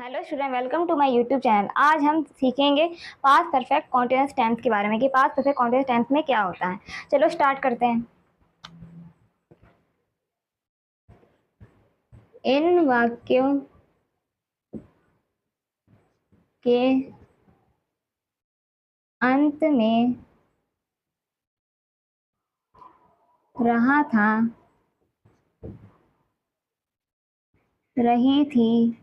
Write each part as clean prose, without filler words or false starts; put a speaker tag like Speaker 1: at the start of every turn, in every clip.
Speaker 1: Hello student, welcome to my YouTube channel. आज हम सीखेंगे पास्ट परफेक्ट कॉन्टिन्यूअस टेंस के बारे में कि पास्ट परफेक्ट कॉन्टिन्यूअस टेंस में क्या होता है। चलो स्टार्ट करते हैं। इन वाक्यों के अंत में रहा था, रही थी,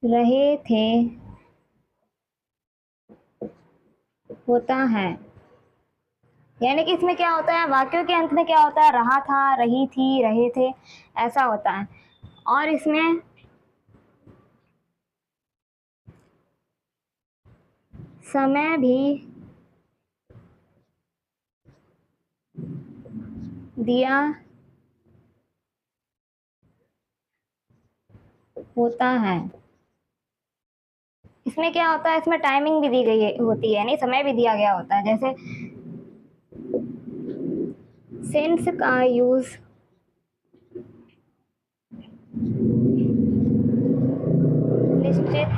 Speaker 1: रहे थे, होता है। यानी कि इसमें क्या होता है, वाक्यों के अंत में क्या होता है, रहा था, रही थी, रहे थे, ऐसा होता है। और इसमें समय भी दिया होता है। इसमें क्या होता है, इसमें टाइमिंग भी दी गई होती है, यानी समय भी दिया गया होता है। जैसे सिंस का यूज निश्चित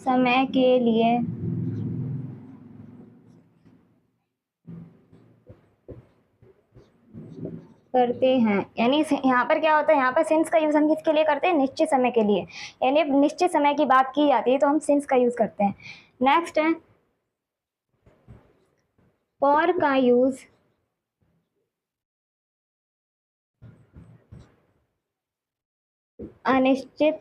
Speaker 1: समय के लिए करते हैं। यानी यहाँ पर क्या होता है, यहाँ पर सिंस का यूज हम किसके लिए करते हैं, निश्चित समय के लिए। यानी निश्चित समय की बात की जाती है तो हम सिंस का यूज करते हैं। नेक्स्ट है फॉर का यूज अनिश्चित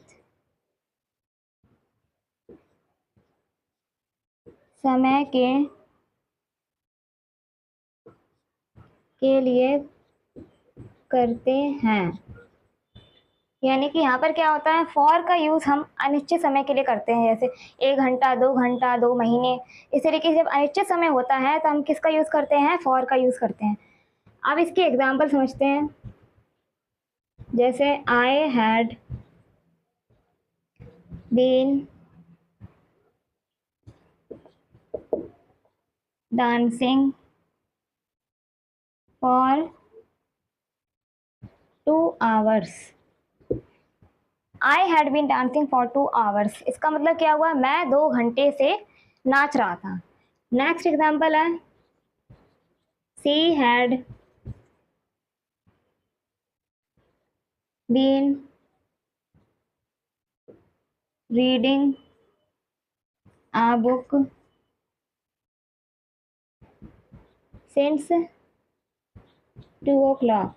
Speaker 1: समय के लिए करते हैं। यानी कि यहाँ पर क्या होता है, फॉर का यूज हम अनिश्चित समय के लिए करते हैं, जैसे 1 घंटा, 2 घंटा, 2 महीने। इस तरीके से जब अनिश्चित समय होता है तो हम किसका यूज करते हैं, फॉर का यूज करते हैं। अब इसके एग्जाम्पल समझते हैं। जैसे I had been dancing for 2 hours। I had been dancing for 2 hours, इसका मतलब क्या हुआ, मैं 2 घंटे से नाच रहा था। नेक्स्ट एग्जाम्पल है she had been reading a book since 2 o'clock।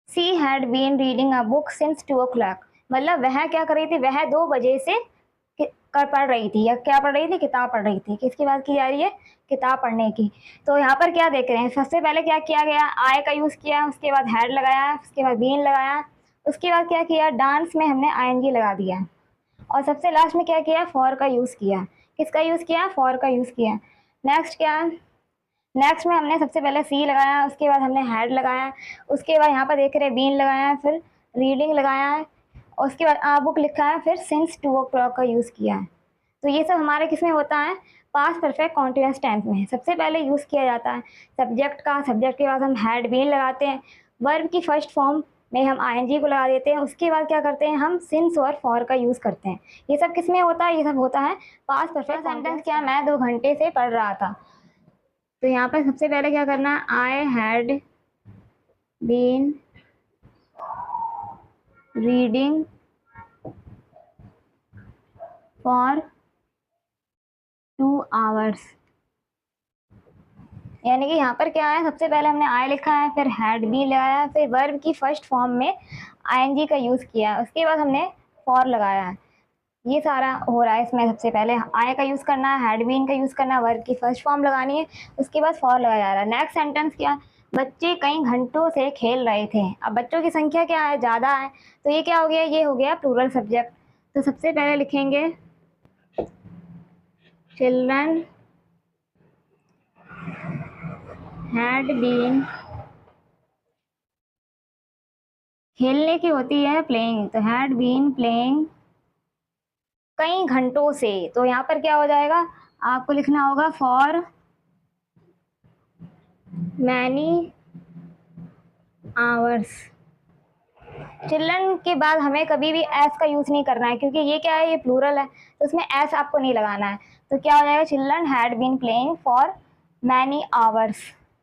Speaker 1: She had been reading a book since 2 o'clock, मतलब वह क्या कर रही थी, वह 2 बजे से कर पढ़ रही थी, या क्या पढ़ रही थी, किताब पढ़ रही थी। किसकी बात की जा रही है, किताब पढ़ने की। तो यहाँ पर क्या देख रहे हैं, सबसे पहले क्या किया गया, आई का यूज किया, उसके बाद हैड लगाया, उसके बाद बीन लगाया, उसके बाद क्या किया, डांस में हमने आईएनजी लगा दिया, और सबसे लास्ट में क्या किया, फॉर का यूज किया। किसका यूज किया, फॉर का यूज किया। नेक्स्ट क्या, नेक्स्ट में हमने सबसे पहले सी लगाया, उसके बाद हमने हैड लगाया, उसके बाद यहाँ पर देख रहे हैं बीन लगाया, फिर रीडिंग लगाया है, और उसके बाद आ बुक लिखा है, फिर सिंस 2 o'clock का यूज़ किया है। तो ये सब हमारे किस में होता है, पास्ट परफेक्ट कॉन्टिन्यूअस टेंस में। सबसे पहले यूज़ किया जाता है सब्जेक्ट का, सब्जेक्ट के बाद हम हैड बीन लगाते हैं, वर्ब की फर्स्ट फॉर्म में हम आईएनजी को लगा देते हैं, उसके बाद क्या करते हैं, हम सिंस और फॉर का यूज़ करते हैं। ये सब किस में होता है, ये सब होता है पास्ट परफेक्ट सेंटेंस। क्या, मैं 2 घंटे से पढ़ रहा था। तो यहाँ पर सबसे पहले क्या करना है, I had been reading for 2 hours। यानी कि यहाँ पर क्या है, सबसे पहले हमने आई लिखा है, फिर हैड बीन लगाया, फिर वर्ब की फर्स्ट फॉर्म में आईएनजी का यूज़ किया है, उसके बाद हमने फॉर लगाया है। ये सारा हो रहा है इसमें। सबसे पहले आई का यूज़ करना है, हैड बीन का यूज़ करना है, वर्ब की फर्स्ट फॉर्म लगानी है, उसके बाद फॉर लगाया जा रहा है। नेक्स्ट सेंटेंस क्या, बच्चे कई घंटों से खेल रहे थे। अब बच्चों की संख्या क्या है, ज़्यादा है, तो ये क्या हो गया, ये हो गया प्लूरल सब्जेक्ट। तो सबसे पहले लिखेंगे चिल्ड्रन हैड बीन, खेलने की होती है प्लेइंग, तो हैड बीन प्लेइंग कई घंटों से। तो यहाँ पर क्या हो जाएगा, आपको लिखना होगा फॉर मैनी आवर्स। चिल्ड्रन के बाद हमें कभी भी एस का यूज़ नहीं करना है, क्योंकि ये क्या है, ये प्लूरल है, तो इसमें एस आपको नहीं लगाना है। तो क्या हो जाएगा, children had been playing for many hours.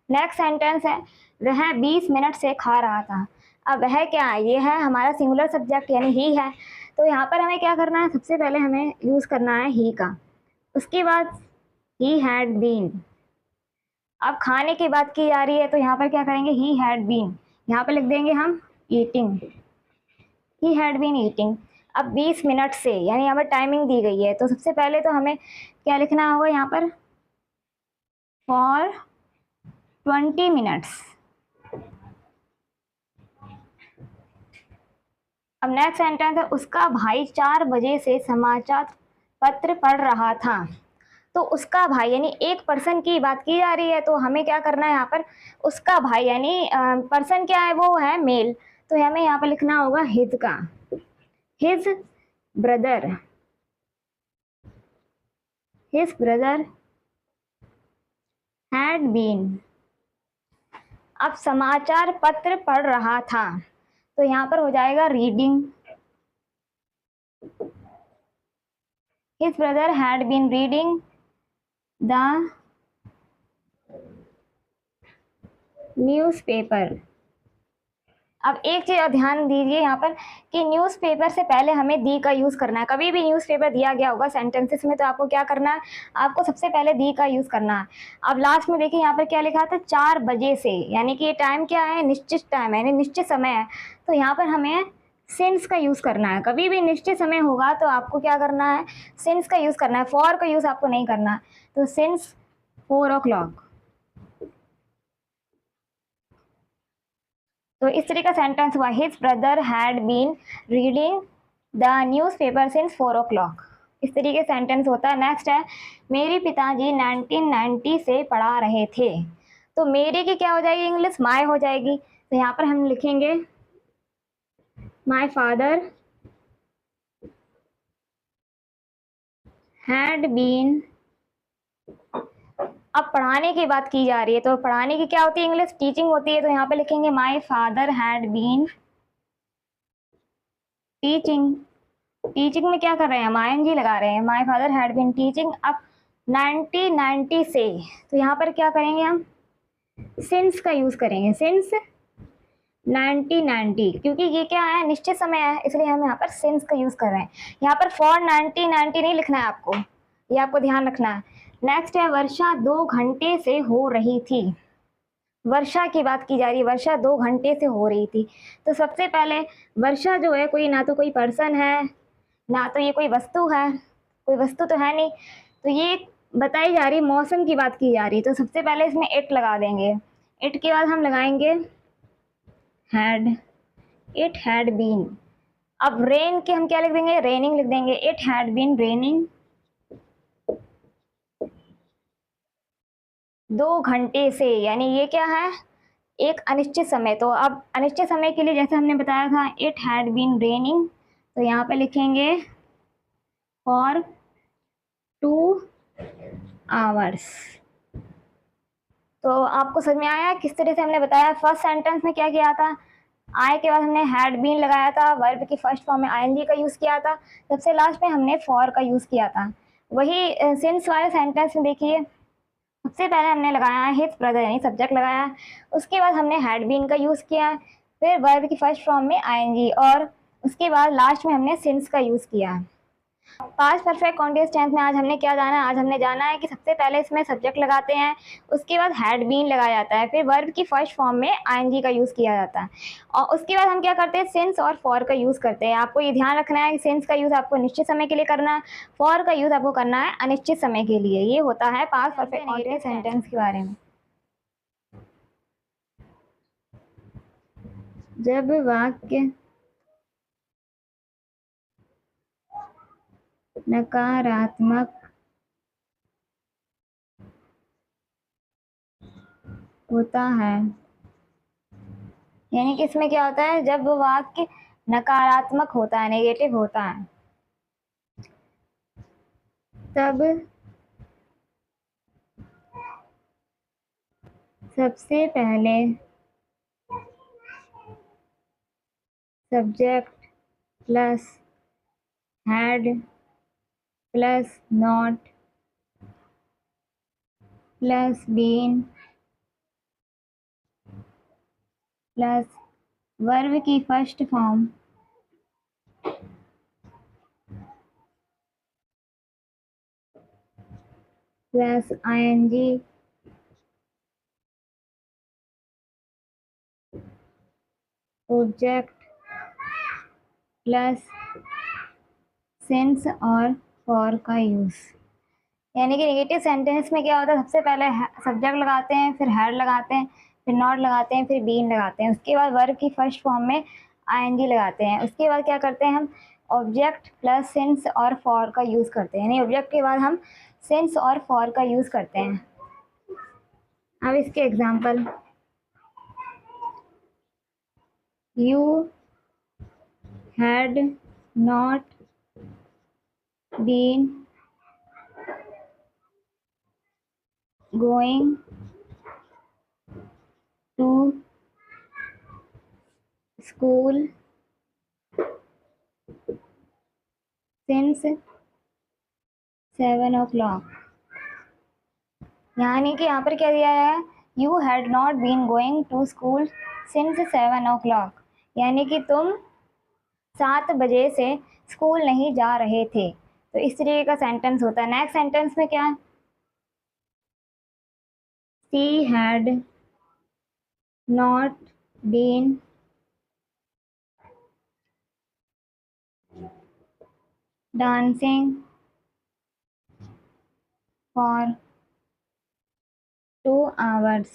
Speaker 1: Next sentence है, वह 20 मिनट से खा रहा था। अब वह क्या है, ये है हमारा सिंगुलर सब्जेक्ट यानी ही है। तो यहाँ पर हमें क्या करना है, सबसे पहले हमें यूज़ करना है ही का। उसके बाद ही हैड बीन। अब खाने की बात की जा रही है, तो यहाँ पर क्या करेंगे, ही हैड बीन, यहाँ पर लिख देंगे हम eating, he had been eating. अब 20 मिनट से यानी यहाँ पर टाइमिंग दी गई है, तो सबसे पहले तो हमें क्या लिखना होगा यहाँ पर, फॉर 20 मिनट्स। अब नेक्स्ट सेंटेंस है, उसका भाई 4 बजे से समाचार पत्र पढ़ रहा था। तो उसका भाई यानी एक पर्सन की बात की जा रही है, तो हमें क्या करना है यहाँ पर, उसका भाई यानी पर्सन क्या है, वो है मेल, तो हमें यहाँ पर लिखना होगा हिज का, his brother, his brother had been. अब समाचार पत्र पढ़ रहा था, तो यहाँ पर हो जाएगा reading, his brother had been reading the newspaper. अब एक चीज और ध्यान दीजिए यहाँ पर कि न्यूज़पेपर से पहले हमें दी का यूज़ करना है। कभी भी न्यूज़पेपर दिया गया होगा सेंटेंसेस में, तो आपको क्या करना है, आपको सबसे पहले दी का यूज़ करना है। अब लास्ट में देखिए यहाँ पर क्या लिखा था, 4 बजे से, यानी कि ये टाइम क्या है, निश्चित टाइम है, यानी निश्चित समय है। तो यहाँ पर हमें सिंस का यूज़ करना है। कभी भी निश्चित समय होगा तो आपको क्या करना है, सिंस का यूज़ करना है, फॉर का यूज़ आपको नहीं करना। तो सिंस 4 o'clock। तो इस तरीके का सेंटेंस हुआ, his brother had been reading the newspaper since 4 o'clock। इस तरीके सेंटेंस होता है। नेक्स्ट है, मेरे पिताजी 1990 से पढ़ा रहे थे। तो मेरे की क्या हो जाएगी इंग्लिश, माय हो जाएगी। तो यहाँ पर हम लिखेंगे माय फादर हैड बीन। अब पढ़ाने की बात की जा रही है, तो पढ़ाने की क्या होती है इंग्लिश, टीचिंग होती है। तो यहाँ पे लिखेंगे my father had been teaching. Teaching में क्या कर रहे हैं, हम आईएनजी लगा रहे हैं, my father had been teaching. अब 1990 से, तो यहाँ पर क्या करेंगे हम, सिंस का यूज करेंगे, सिंस 1990, क्योंकि ये क्या है, निश्चित समय है, इसलिए हम यहाँ पर सिंस का यूज कर रहे हैं। यहाँ पर फॉर 1990 नहीं लिखना है आपको, ये आपको ध्यान रखना है। नेक्स्ट है, वर्षा 2 घंटे से हो रही थी। वर्षा की बात की जा रही है, वर्षा 2 घंटे से हो रही थी। तो सबसे पहले वर्षा जो है, कोई ना तो कोई पर्सन है, ना तो ये कोई वस्तु है, कोई वस्तु तो है नहीं। तो ये बताई जा रही, मौसम की बात की जा रही, तो सबसे पहले इसमें इट लगा देंगे। इट के बाद हम लगाएंगे हैड, इट हैड बीन। अब रेन के हम क्या लिख देंगे, रेनिंग लिख देंगे, इट हैड बीन रेनिंग 2 घंटे से, यानी ये क्या है, एक अनिश्चित समय। तो अब अनिश्चित समय के लिए जैसे हमने बताया था, इट हैड बीन रेनिंग, तो यहाँ पे लिखेंगे फॉर 2 hours। तो आपको समझ में आया किस तरह से हमने बताया। फर्स्ट सेंटेंस में क्या किया था, आई के बाद हमने हैड बीन लगाया था, वर्ब की फर्स्ट फॉर्म में आईएनजी का यूज़ किया था, सबसे लास्ट में हमने फॉर का यूज़ किया था। वही सिंस वाले सेंटेंस में देखिए, सबसे पहले हमने लगाया है हिज ब्रदर यानी सब्जेक्ट लगाया, उसके बाद हमने हैड बीन का यूज़ किया, फिर वर्ब की फर्स्ट फॉर्म में आईएनजी, और उसके बाद लास्ट में हमने सिंस का यूज़ किया। पास्ट परफेक्ट कॉन्टिन्यूअस टेंस में आज हमने क्या जाना है, आज हमने जाना है कि सबसे पहले इसमें सब्जेक्ट लगाते हैं, उसके बाद हैड बीन लगाया जाता है, फिर वर्ब की फर्स्ट फॉर्म में आईएनजी का यूज़ किया जाता है, और उसके बाद हम क्या करते हैं, सिंस और फॉर का यूज़ करते हैं। आपको ये ध्यान रखना है कि सिंस का यूज़ आपको निश्चित समय के लिए करना है, फॉर का यूज़ आपको करना है अनिश्चित समय के लिए। ये होता है पास्ट परफेक्ट कॉन्टिन्यूअस सेंटेंस के बारे में। जब वाक्य नकारात्मक होता है, यानी कि इसमें क्या होता है, जब वाक्य नकारात्मक होता है, नेगेटिव होता है, तब सबसे पहले subject plus had plus not plus been plus verb की first form plus ING object plus since और फॉर का यूज़। यानी कि नेगेटिव सेंटेंस में क्या होता है, सबसे पहले सब्जेक्ट लगाते हैं, फिर हैड लगाते हैं, फिर नॉट लगाते हैं, फिर बीन लगाते हैं, उसके बाद वर्ब की फर्स्ट फॉर्म में आईएनजी लगाते हैं, उसके बाद क्या करते हैं हम ऑब्जेक्ट प्लस सिंस और फॉर का यूज़ करते हैं। यानी ऑब्जेक्ट के बाद हम सिंस और फॉर का यूज़ करते हैं। अब इसके example, you had not been going to school since 7 o'clock। यानी कि यहाँ पर क्या दिया है, you had not been going to school since 7 o'clock, यानी कि तुम 7 बजे से स्कूल नहीं जा रहे थे। तो इस तरीके का सेंटेंस होता है। नेक्स्ट सेंटेंस में क्या है, she had not been dancing for 2 hours।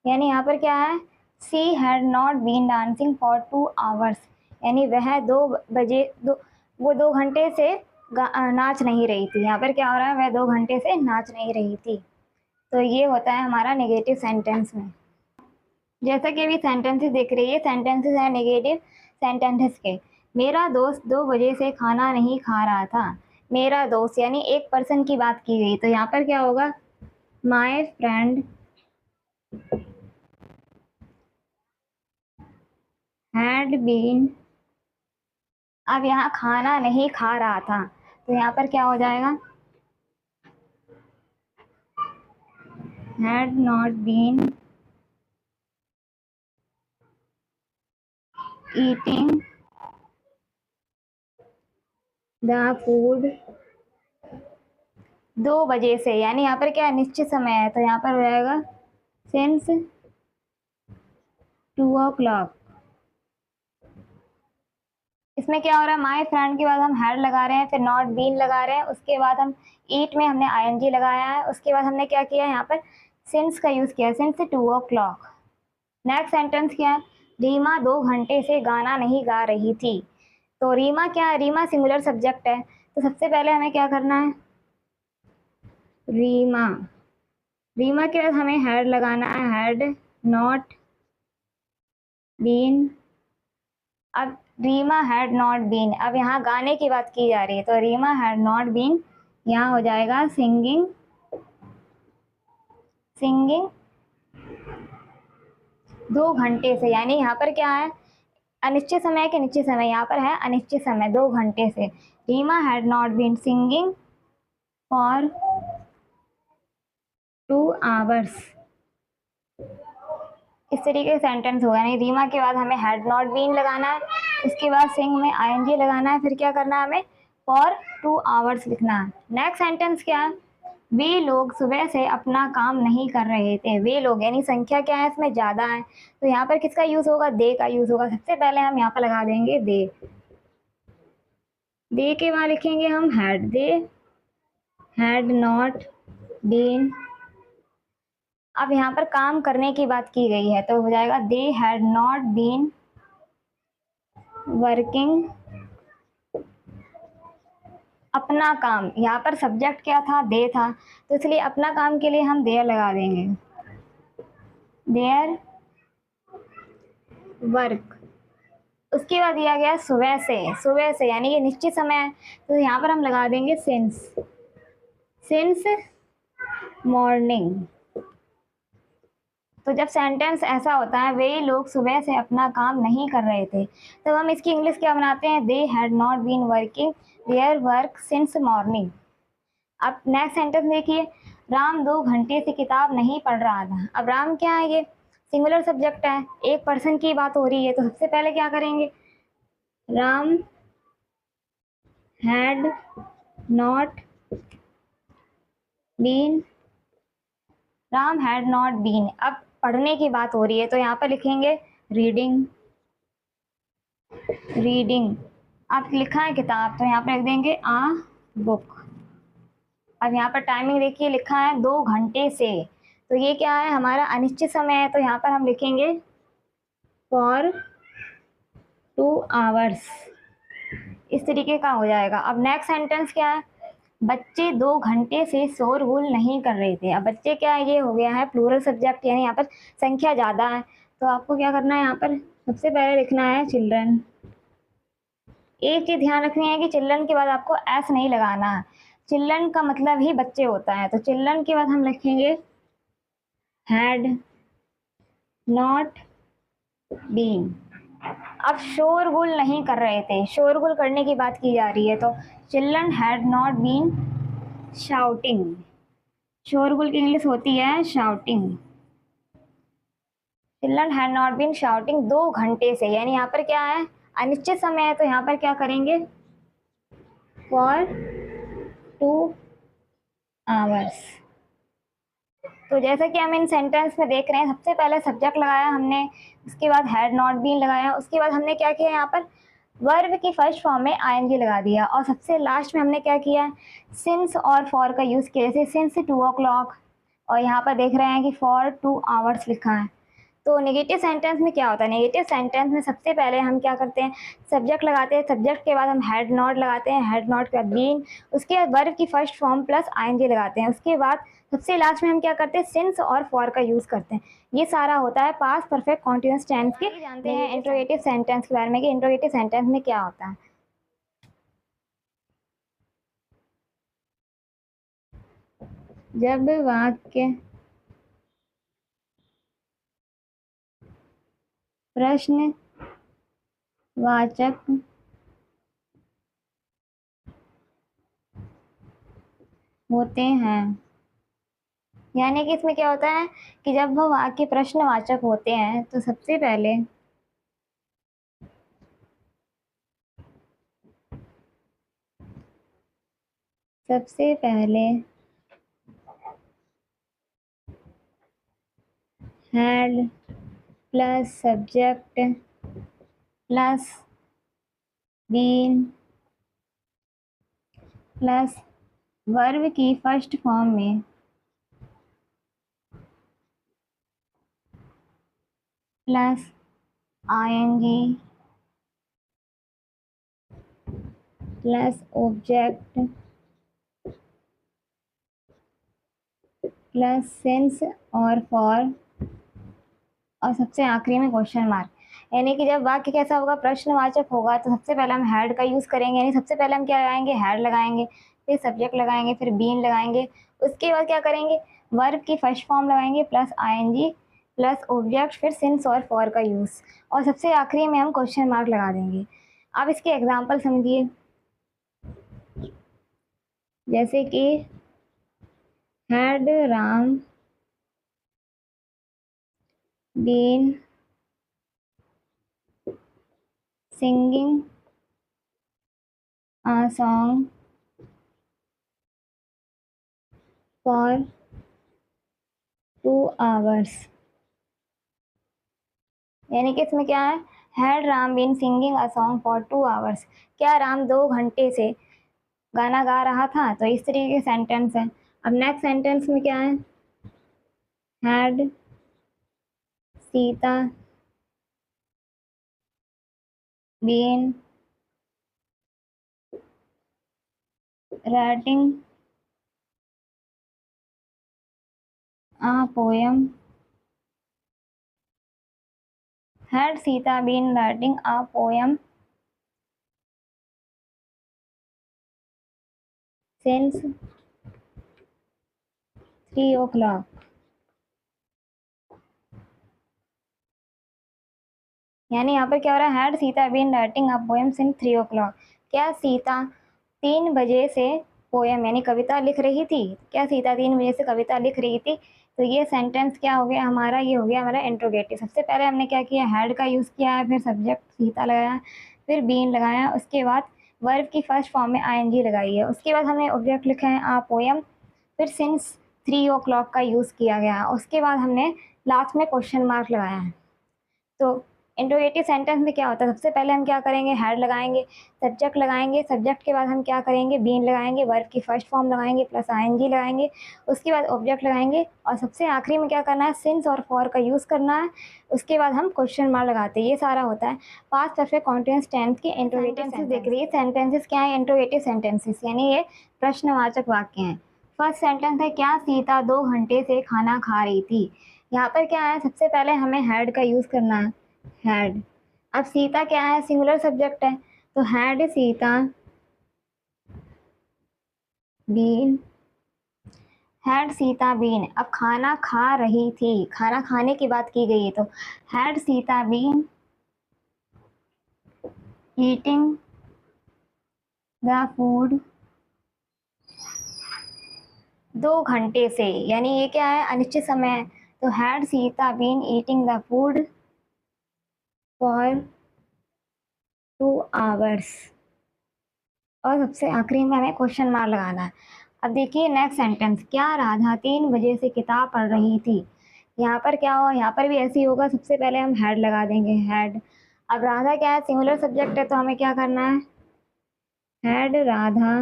Speaker 1: यानी यहाँ पर क्या है, she had not been dancing for 2 hours, यानी वह 2 घंटे से नाच नहीं रही थी। यहाँ पर क्या हो रहा है, वह 2 घंटे से नाच नहीं रही थी। तो ये होता है हमारा नेगेटिव सेंटेंस में। जैसा कि अभी सेंटेंसेस देख रही है, सेंटेंसेस है नेगेटिव सेंटेंसेस के। मेरा दोस्त 2 बजे से खाना नहीं खा रहा था। मेरा दोस्त यानी एक पर्सन की बात की गई, तो यहाँ पर क्या होगा, माई फ्रेंड हैड बीन, अब यहाँ खाना नहीं खा रहा था, तो यहाँ पर क्या हो जाएगा, had not been eating the food 2 बजे से, यानी यहाँ पर क्या निश्चित समय है, तो यहाँ पर हो जाएगा सिंस 2 o'clock। इसमें क्या हो रहा है, माई फ्रेंड के बाद हम हैड लगा रहे हैं, फिर नॉट बीन लगा रहे हैं, उसके बाद हम ईट में हमने आईएनजी लगाया है, उसके बाद हमने क्या किया, यहाँ पर सिंस का यूज़ किया, सिंस 2 o'clock। नेक्स्ट सेंटेंस क्या है, रीमा 2 घंटे से गाना नहीं गा रही थी। तो रीमा क्या है, रीमा सिंगुलर सब्जेक्ट है, तो सबसे पहले हमें क्या करना है, रीमा, रीमा के बाद हमें हैड लगाना है, हैड नॉट बीन। अब रीमा हैड नॉट बीन, अब यहाँ गाने की बात की जा रही है, तो रीमा हैड नॉट बीन, यहाँ हो जाएगा सिंगिंग, सिंगिंग 2 घंटे से। यानी यहाँ पर क्या है, अनिश्चित समय के निश्चित समय, यहाँ पर है अनिश्चित समय 2 घंटे से। Rima had not been singing for 2 hours। इस तरीके से सेंटेंस होगा। नहीं, रीमा के बाद हमें हैड नॉट बीन लगाना है, उसके बाद सिंग में आईएनजी लगाना है, फिर क्या करना है, हमें फॉर 2 hours लिखना है। नेक्स्ट सेंटेंस क्या है, वे लोग सुबह से अपना काम नहीं कर रहे थे। वे लोग यानी संख्या क्या है, इसमें ज़्यादा है, तो यहाँ पर किसका यूज़ होगा, दे का यूज़ होगा। सबसे पहले हम यहाँ पर लगा देंगे दे, दे के बाद लिखेंगे हम had, they had not been. अब यहाँ पर काम करने की बात की गई है, तो हो जाएगा they had not been working, अपना काम, यहाँ पर सब्जेक्ट क्या था, दे था, तो इसलिए अपना काम के लिए हम देयर लगा देंगे, देयर वर्क। उसके बाद दिया गया सुबह से, सुबह से यानी ये निश्चित समय है, तो यहाँ पर हम लगा देंगे सिंस, सिंस मॉर्निंग। तो जब सेंटेंस ऐसा होता है वे लोग सुबह से अपना काम नहीं कर रहे थे, तब हम इसकी इंग्लिश क्या बनाते हैं? They had not been working their work since morning. अब नेक्स्ट सेंटेंस देखिए, राम 2 घंटे से किताब नहीं पढ़ रहा था। अब राम क्या है? ये सिंगुलर सब्जेक्ट है, एक पर्सन की बात हो रही है, तो सबसे पहले क्या करेंगे? Ram had not been, Ram had not been. अब पढ़ने की बात हो रही है तो यहाँ पर लिखेंगे रीडिंग, रीडिंग। अब लिखा है किताब तो यहाँ पर लिख देंगे आ बुक। अब यहाँ पर टाइमिंग देखिए, लिखा है 2 घंटे से, तो ये क्या है? हमारा अनिश्चित समय है, तो यहाँ पर हम लिखेंगे फॉर 2 आवर्स। इस तरीके का हो जाएगा। अब नेक्स्ट सेंटेंस क्या है? बच्चे 2 घंटे से शोरगुल नहीं कर रहे थे। अब बच्चे क्या है? ये हो गया है प्लूरल सब्जेक्ट, यानी यहाँ पर संख्या ज़्यादा है, तो आपको क्या करना है? यहाँ पर सबसे पहले लिखना है चिल्ड्रन। एक चीज़ ध्यान रखनी है कि चिल्ड्रन के बाद आपको एस नहीं लगाना है, चिल्ड्रन का मतलब ही बच्चे होता है, तो चिल्ड्रन के बाद हम लिखेंगे हैड नॉट बीन। अब शोरगुल नहीं कर रहे थे, शोरगुल करने की बात की जा रही है, तो children had not been shouting. शोरगुल की इंग्लिश होती है shouting. Children had not been shouting 2 घंटे से, यानी यहाँ पर क्या है? अनिश्चित समय है, तो यहाँ पर क्या करेंगे? For 2 hours. तो जैसा कि हम इन सेंटेंस में देख रहे हैं, सबसे पहले सब्जेक्ट लगाया हमने, उसके बाद हैड नॉट बीन लगाया, उसके बाद हमने क्या किया? यहाँ पर वर्ब की फर्स्ट फॉर्म में आईएनजी लगा दिया, और सबसे लास्ट में हमने क्या किया? सिंस और फॉर का यूज़ किया, जैसे सिंस 2 o'clock, और यहाँ पर देख रहे हैं कि फॉर 2 आवर्स लिखा है। तो नेगेटिव सेंटेंस में क्या होता है? नेगेटिव सेंटेंस में सबसे पहले हम क्या करते हैं? सब्जेक्ट लगाते हैं, सब्जेक्ट के बाद हम हैड नॉट लगाते हैं, हैड नॉट के बाद बीन, उसके बाद वर्ब की फर्स्ट फॉर्म प्लस आईएनजी लगाते हैं, उसके बाद सबसे लास्ट में हम क्या करते हैं? सिंस और फॉर का यूज़ करते हैं। ये सारा होता है पास्ट परफेक्ट कॉन्टिन्यूअस टेंस के। जानते हैं इंट्रोगेटिव सेंटेंस के बारे में कि इंट्रोगेटिव सेंटेंस में क्या होता है। जब वाक्य प्रश्नवाचक होते हैं, यानी कि इसमें क्या होता है कि जब वो वाक्य प्रश्नवाचक होते हैं तो सबसे पहले had plus subject plus been plus verb की फर्स्ट फॉर्म में plus ING plus object plus since और फॉर, और सबसे आखिरी में क्वेश्चन मार्क। यानी कि जब वाक्य कैसा होगा? प्रश्नवाचक होगा, तो सबसे पहले हम हैड का यूज़ करेंगे, यानी सबसे पहले हम क्या लगाएंगे? हैड लगाएंगे, फिर सब्जेक्ट लगाएंगे, फिर बीन लगाएंगे, उसके बाद क्या करेंगे? वर्ब की फर्स्ट फॉर्म लगाएंगे प्लस आईएनजी प्लस ऑब्जेक्ट, फिर सिंस और फॉर का यूज़, और सबसे आखिरी में हम क्वेश्चन मार्क लगा देंगे। अब इसके एग्जाम्पल समझिए, जैसे कि had Ram been singing a song for 2 hours। यानी कि इसमें क्या है? Had Ram been singing a song for 2 hours. क्या राम 2 घंटे से गाना गा रहा था? तो इस तरीके के सेंटेंस है। अब नेक्स्ट सेंटेंस में क्या है? Had Sita been writing a poem, had Sita been writing a poem since 3 o'clock। यानी यहाँ पर क्या हो रहा है, had Sita been writing a poem since 3 o'clock। क्या सीता 3 बजे से पोएम यानी कविता लिख रही थी? क्या सीता 3 बजे से कविता लिख रही थी? तो ये सेंटेंस क्या हो गया हमारा, ये हो गया हमारा इंट्रोगेटिव। सबसे पहले हमने क्या किया, हैड का यूज़ किया है, फिर सब्जेक्ट सीता लगाया, फिर बीन लगाया, उसके बाद वर्ब की फर्स्ट फॉर्म में आईएनजी लगाई है, उसके बाद हमने ऑब्जेक्ट लिखा है आ पोएम, फिर सिंस 3 o'clock का यूज़ किया गया, उसके बाद हमने लास्ट में क्वेश्चन मार्क लगाया है। तो इंट्रोगेटिव सेंटेंस में क्या होता है, सबसे पहले हम क्या करेंगे, हैड लगाएंगे, सब्जेक्ट लगाएंगे, सब्जेक्ट के बाद हम क्या करेंगे, बीन लगाएंगे, वर्ब की फर्स्ट फॉर्म लगाएंगे प्लस आईएनजी लगाएंगे, उसके बाद ऑब्जेक्ट लगाएंगे, और सबसे आखिरी में क्या करना है, सिंस और फॉर का यूज़ करना है, उसके बाद हम क्वेश्चन मार्क लगाते हैं। ये सारा होता है पास्ट परफेक्ट कॉन्टिन्यूअस टेंस के इंट्रोगेटिव सेंटेंसेस। देख रही है सेंटेंसेस क्या है, इंट्रोगेटिव सेंटेंसेस यानी ये प्रश्नवाचक वाक्य हैं। फर्स्ट सेंटेंस है, क्या सीता 2 घंटे से खाना खा रही थी? यहाँ पर क्या है, सबसे पहले हमें हैड का यूज़ करना है, हैड। अब सीता क्या है, सिंगुलर सब्जेक्ट है, तो had Sita been, had Sita been. अब खाना खा रही थी, खाना खाने की बात की गई है, तो had Sita been eating the food 2 घंटे से, यानी ये क्या है, अनिश्चित समय है, तो had Sita been eating the food for 2 hours। और सबसे आखिरी में हमें क्वेश्चन मार्क लगाना है। अब देखिए नेक्स्ट सेंटेंस, क्या राधा 3 बजे से किताब पढ़ रही थी? यहाँ पर क्या हो, यहाँ पर भी ऐसे ही होगा, सबसे पहले हम हैड लगा देंगे, हैड। अब राधा क्या है, सिंगुलर सब्जेक्ट है, तो हमें क्या करना है, हैड राधा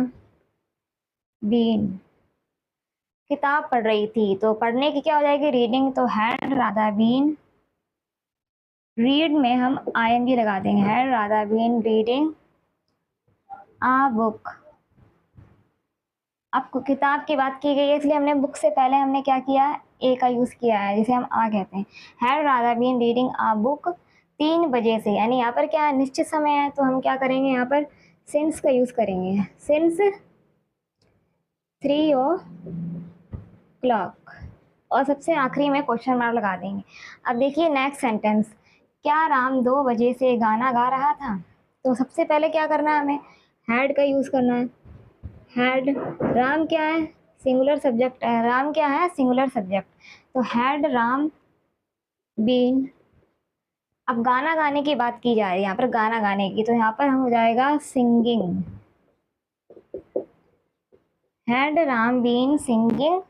Speaker 1: बीन किताब पढ़ रही थी, तो पढ़ने की क्या हो जाएगी, रीडिंग, तो हैड राधा बीन रीड में हम आईएनजी लगा देंगे, had Radha been reading a book. अब किताब की बात की गई है, इसलिए हमने बुक से पहले हमने क्या किया, ए का यूज़ किया है, जिसे हम आ कहते हैं। Had Radha been reading a book 3 बजे से, यानी यहाँ पर क्या है, निश्चित समय है, तो हम क्या करेंगे, यहाँ पर सिंस का यूज़ करेंगे, सिंस 3 o'clock, और सबसे आखिरी में क्वेश्चन मार्क लगा देंगे। अब देखिए नेक्स्ट सेंटेंस, क्या राम 2 बजे से गाना गा रहा था? तो सबसे पहले क्या करना है, हमें हैड का यूज़ करना है, हैड। राम क्या है, सिंगुलर सब्जेक्ट है, राम क्या है, सिंगुलर सब्जेक्ट, तो हैड राम बीन। अब गाना गाने की बात की जा रही है, यहाँ पर गाना गाने की, तो यहाँ पर हो जाएगा singing, had Ram been singing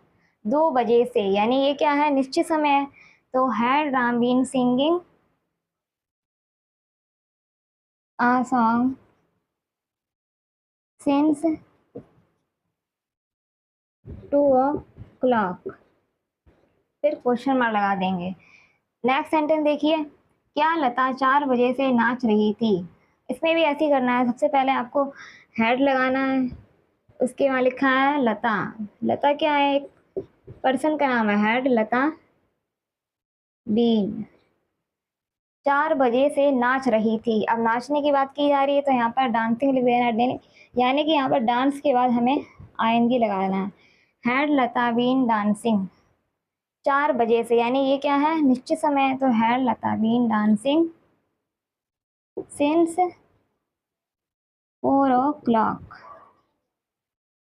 Speaker 1: 2 बजे से, यानी ये क्या है, निश्चित समय है, तो had Ram been singing a song since 2 o'clock, फिर क्वेश्चन मार्क लगा देंगे। नेक्स्ट सेंटेंस देखिए, क्या लता 4 बजे से नाच रही थी? इसमें भी ऐसे ही करना है, सबसे पहले आपको हैड लगाना है, उसके बाद लिखा है लता। लता क्या है, एक पर्सन का नाम है, हैड लता बीन 4 बजे से नाच रही थी। अब नाचने की बात की जा रही है, तो यहाँ पर डांसिंग लिख देना, यानी कि यहाँ पर डांस के बाद हमें आईएनजी लगाना है, हैड लता बीन डांसिंग 4 बजे से, यानी ये क्या है, निश्चित समय, तो had Lata been dancing since 4 o'clock,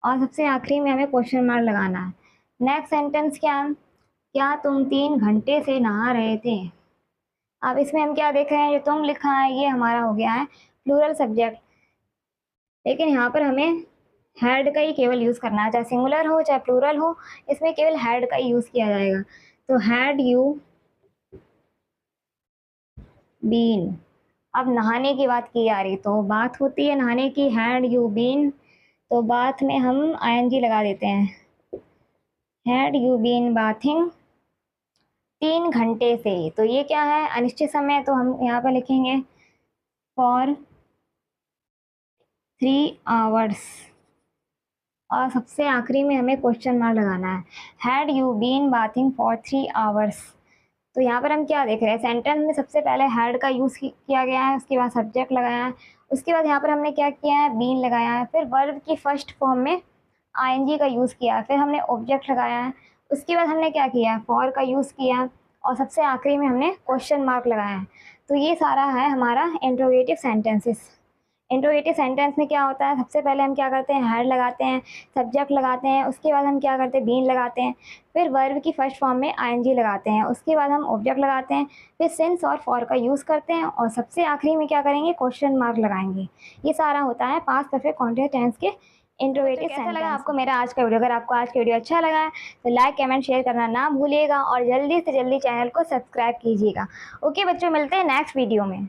Speaker 1: और सबसे आखिरी में हमें क्वेश्चन मार्क लगाना है। नेक्स्ट सेंटेंस क्या तुम 3 घंटे से नहा रहे थे? अब इसमें हम क्या देख रहे हैं, जो तुम लिखा है ये हमारा हो गया है प्लूरल सब्जेक्ट, लेकिन यहाँ पर हमें हैड का ही केवल यूज़ करना है, चाहे सिंगुलर हो चाहे प्लूरल हो, इसमें केवल हैड का ही यूज़ किया जाएगा, तो हैड यू बीन। अब नहाने की बात की जा रही, तो बात होती है नहाने की, हैड यू बीन, तो बात में हम आईएनजी लगा देते हैं, हैड यू बीन बाथिंग 3 घंटे से, तो ये क्या है, अनिश्चित समय, तो हम यहाँ पर लिखेंगे फॉर 3 hours, और सबसे आखिरी में हमें क्वेश्चन मार्क लगाना है, had you been bathing for 3 hours। तो यहाँ पर हम क्या देख रहे हैं, सेंटेंस में सबसे पहले हैड का यूज़ किया गया है, उसके बाद सब्जेक्ट लगाया है, उसके बाद यहाँ पर हमने क्या किया है, बीन लगाया है, फिर वर्ब की फर्स्ट फॉर्म में आईएनजी का यूज़ किया है, फिर हमने ऑब्जेक्ट लगाया है, उसके बाद हमने क्या किया है, फॉर का यूज़ किया, और सबसे आखिरी में हमने क्वेश्चन मार्क लगाया है। तो ये सारा है हमारा इंट्रोगेटिव सेंटेंसेस। इंट्रोगेटिव सेंटेंस में क्या होता है, सबसे पहले हम क्या करते हैं, हेड लगाते हैं, सब्जेक्ट लगाते हैं, उसके बाद हम क्या करते हैं, बीन लगाते हैं, फिर वर्ब की फर्स्ट फॉर्म में आईएनजी लगाते हैं, उसके बाद हम ऑब्जेक्ट लगाते हैं, फिर सिंस और फॉर का यूज़ करते हैं, और सबसे आखिरी में क्या करेंगे, क्वेश्चन मार्क लगाएंगे। ये सारा होता है पास्ट परफेक्ट कॉन्टिन्यूअस टेंस के इंट्रोगेटिव सेंटेंस। कैसा लगा आपको मेरा आज का वीडियो? अगर आपको आज का वीडियो अच्छा लगा है तो लाइक कमेंट शेयर करना ना भूलिएगा, और जल्दी से जल्दी चैनल को सब्सक्राइब कीजिएगा। ओके बच्चों, मिलते हैं नेक्स्ट वीडियो में।